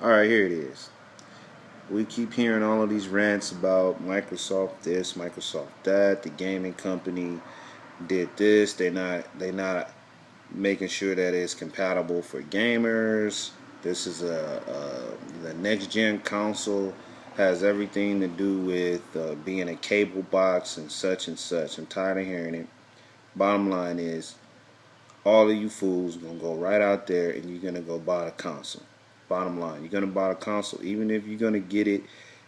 Alright, here it is. We keep hearing all of these rants about Microsoft this, Microsoft that. The gaming company did this. They not making sure that it's compatible for gamers. This is the next gen console has everything to do with being a cable box and such and such. I'm tired of hearing it. Bottom line is, all of you fools gonna go right out there and you're gonna go buy a console. Bottom line, you're gonna buy a console, even if you're gonna get it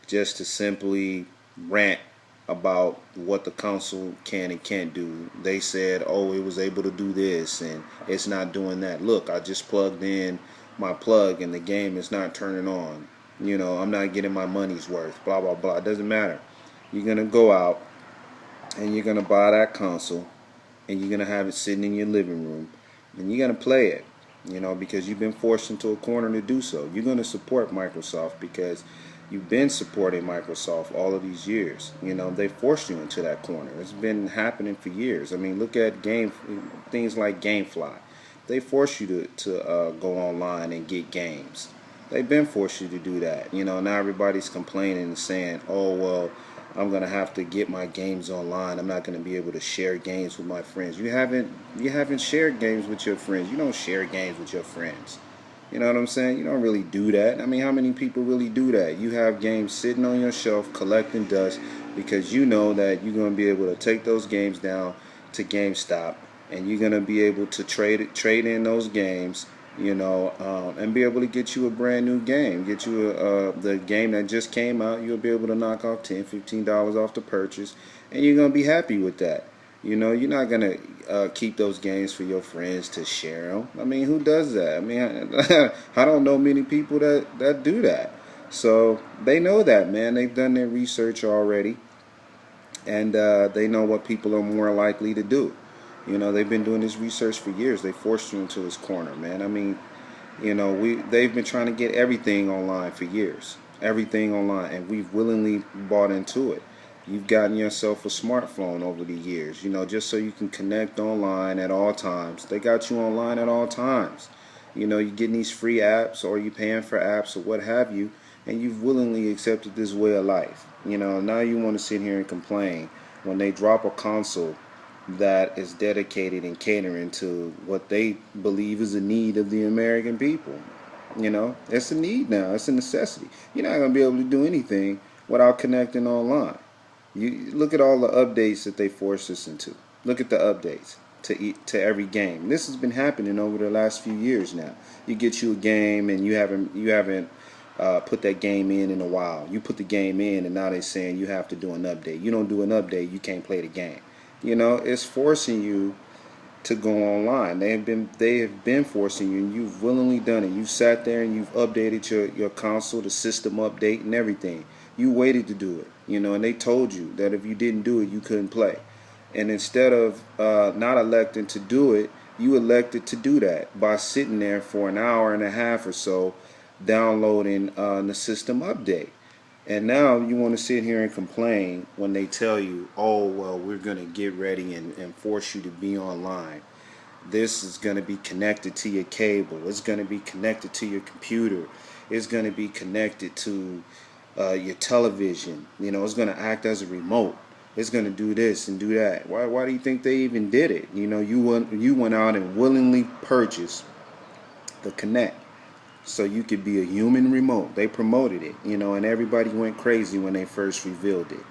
just to simply rant about what the console can and can't do. They said, oh, it was able to do this and it's not doing that. Look, I just plugged in my plug and the game is not turning on. I'm not getting my money's worth. Blah blah blah. It doesn't matter. You're gonna go out and you're gonna buy that console and you're gonna have it sitting in your living room and you're gonna play it, because you've been forced into a corner to do so. You're gonna support Microsoft because you've been supporting Microsoft all of these years. They forced you into that corner. It's been happening for years. I mean, look at things like GameFly. They force you to go online and get games. They've been forced you to do that. Now everybody's complaining and saying, oh, well, I'm going to have to get my games online. I'm not going to be able to share games with my friends. You haven't shared games with your friends. You don't share games with your friends. You know what I'm saying? You don't really do that. I mean, how many people really do that? You have games sitting on your shelf collecting dust because you know that you're going to be able to take those games down to GameStop and you're going to be able to trade in those games, and be able to get you a brand new game. Get you the game that just came out. You'll be able to knock off $10, $15 off the purchase, and you're going to be happy with that. You're not going to keep those games for your friends to share them. I mean, who does that? I mean, I don't know many people that do that. So they know that, man. They've done their research already, and they know what people are more likely to do. They've been doing this research for years. They forced you into this corner, man. I mean, they've been trying to get everything online for years. Everything online, and we've willingly bought into it. You've gotten yourself a smartphone over the years, just so you can connect online at all times. They got you online at all times. You're getting these free apps or you're paying for apps or what have you, and you've willingly accepted this way of life. Now you want to sit here and complain when they drop a console that is dedicated and catering to what they believe is a need of the American people. It's a need now. It's a necessity. You're not going to be able to do anything without connecting online. You look at all the updates that they force us into. Look at the updates to every game. This has been happening over the last few years now. You get you a game and you haven't put that game in a while. You put the game in and now they're saying you have to do an update. You don't do an update, you can't play the game. It's forcing you to go online. They have been forcing you, and you've willingly done it. You've sat there and you've updated your console, the system update and everything. You waited to do it, and they told you that if you didn't do it, you couldn't play. And instead of not electing to do it, you elected to do that by sitting there for an hour and a half or so, downloading the system update. And now you want to sit here and complain when they tell you, oh, well, we're going to get ready and force you to be online. This is going to be connected to your cable. It's going to be connected to your computer. It's going to be connected to your television. It's going to act as a remote. It's going to do this and do that. Why do you think they even did it? You went out and willingly purchased the Connect so you could be a human remote. They promoted it, and everybody went crazy when they first revealed it,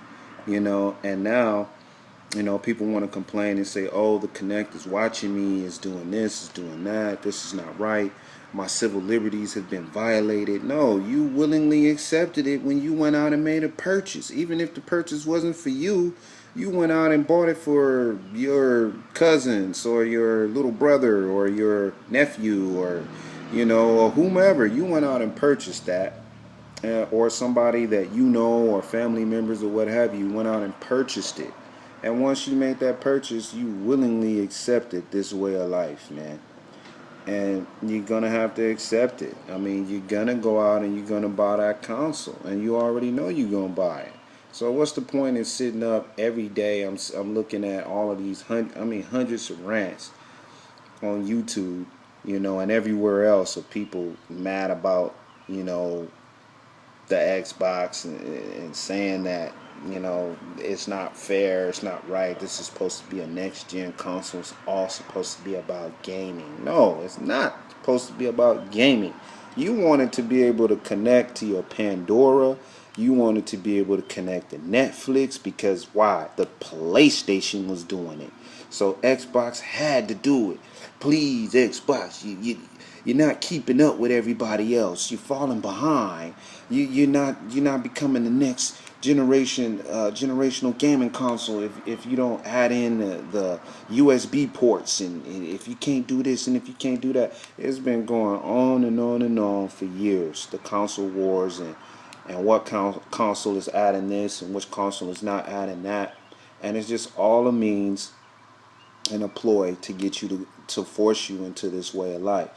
and now, people want to complain and say, oh, the Connect is watching me, is doing this, is doing that, this is not right, my civil liberties have been violated. No, you willingly accepted it when you went out and made a purchase. Even if the purchase wasn't for you, you went out and bought it for your cousins or your little brother or your nephew or whomever. You went out and purchased that, or somebody that or family members or what have you went out and purchased it. And once you made that purchase, you willingly accepted this way of life, man. And you're going to have to accept it. I mean, you're going to go out and you're going to buy that console, and you already know you're going to buy it. So what's the point in sitting up every day? I'm looking at all of these hundreds of rants on YouTube, and everywhere else of people mad about, you know, the Xbox and saying that, it's not fair, it's not right. This is supposed to be a next gen console. It's all supposed to be about gaming. No, it's not supposed to be about gaming. You wanted to be able to connect to your Pandora. You wanted to be able to connect to Netflix because why? The PlayStation was doing it. So Xbox had to do it. Please, Xbox, you're not keeping up with everybody else. You're falling behind. You're not becoming the next generational gaming console if you don't add in the USB ports, and if you can't do this and if you can't do that. It's been going on and on and on for years. The console wars and what console is adding this and which console is not adding that, and it's just all a means and a ploy to get you to force you into this way of life.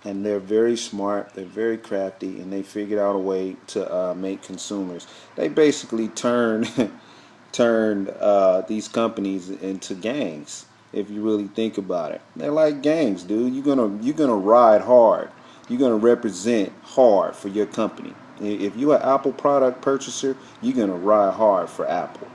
And they're very smart, they're very crafty, and they figured out a way to make consumers. They basically turned these companies into gangs. If you really think about it, they're like gangs, dude. You're gonna ride hard. You're gonna represent hard for your company. If you're an Apple product purchaser, you're gonna ride hard for Apple.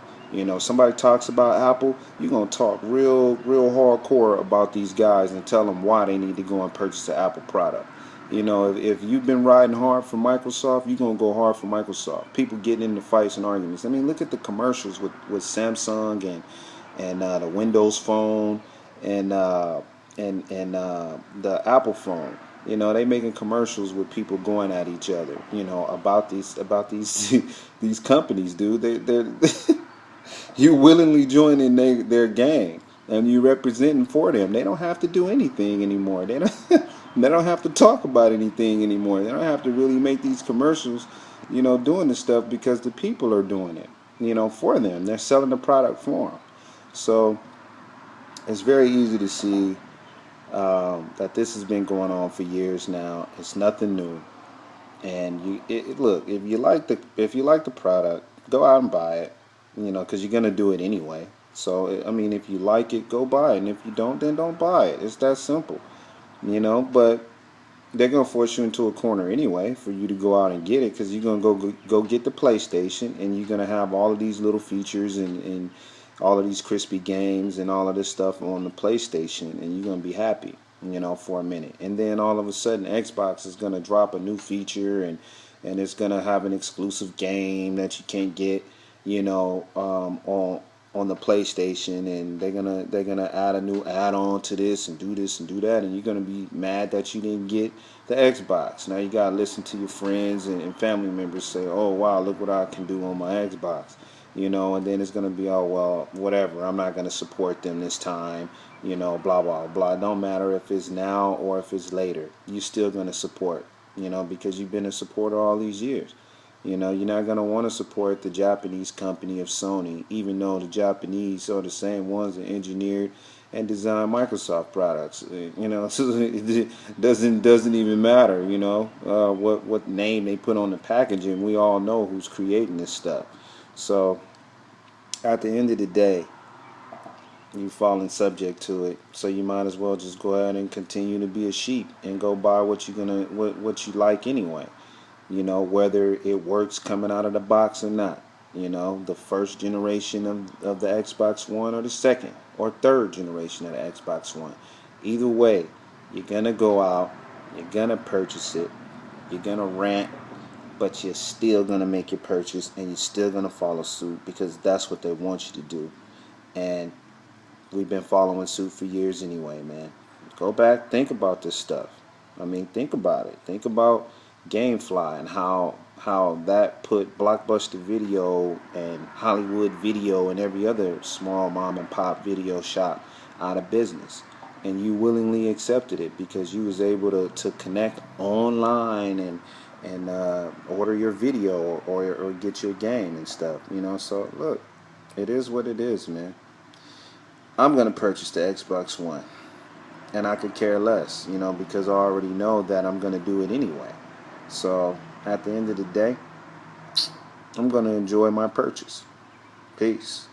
Somebody talks about Apple, you're going to talk real hardcore about these guys and tell them why they need to go and purchase an Apple product. If you've been riding hard for Microsoft, you're going to go hard for Microsoft. People getting into fights and arguments. I mean, look at the commercials with Samsung and the Windows Phone and the Apple phone. They making commercials with people going at each other, about these these companies, dude. They're you willingly joining their gang, and you representing for them. They don't have to do anything anymore. They don't they don't have to talk about anything anymore. They don't have to really make these commercials, doing this stuff because the people are doing it, for them. They're selling the product for them. So it's very easy to see that this has been going on for years now. It's nothing new. And look, if you like the product, go out and buy it. Because you're gonna do it anyway. So I mean, if you like it, go buy it, and if you don't, then don't buy it. It's that simple. But they're gonna force you into a corner anyway for you to go out and get it, because you're gonna go get the PlayStation, and you're gonna have all of these little features and all of these crispy games and all of this stuff on the PlayStation, and you're gonna be happy, for a minute, and then all of a sudden Xbox is gonna drop a new feature, and it's gonna have an exclusive game that you can't get, on the PlayStation, and they're gonna add a new add-on to this and do that, and you're gonna be mad that you didn't get the Xbox. Now you gotta listen to your friends and family members say, "Oh wow, look what I can do on my Xbox," and then it's gonna be, "Oh well, whatever. I'm not gonna support them this time," blah blah blah. It don't matter if it's now or if it's later. You're still gonna support, because you've been a supporter all these years. You're not going to want to support the Japanese company of Sony, even though the Japanese are the same ones that engineered and designed Microsoft products. It doesn't even matter, what name they put on the packaging. We all know who's creating this stuff. So at the end of the day, you've fallen subject to it. So you might as well just go ahead and continue to be a sheep and go buy what you like anyway. Whether it works coming out of the box or not. The first generation of the Xbox One, or the second or third generation of the Xbox One. Either way, you're going to go out, you're going to purchase it, you're going to rant, but you're still going to make your purchase, and you're still going to follow suit, because that's what they want you to do. And we've been following suit for years anyway, man. Go back, think about this stuff. I mean, think about it. Think about GameFly and how that put Blockbuster Video and Hollywood Video and every other small mom and pop video shop out of business. And you willingly accepted it because you was able to connect online and order your video or get your game and stuff. So look, it is what it is, man. I'm gonna purchase the Xbox One, and I could care less, because I already know that I'm gonna do it anyway. So at the end of the day, I'm going to enjoy my purchase. Peace.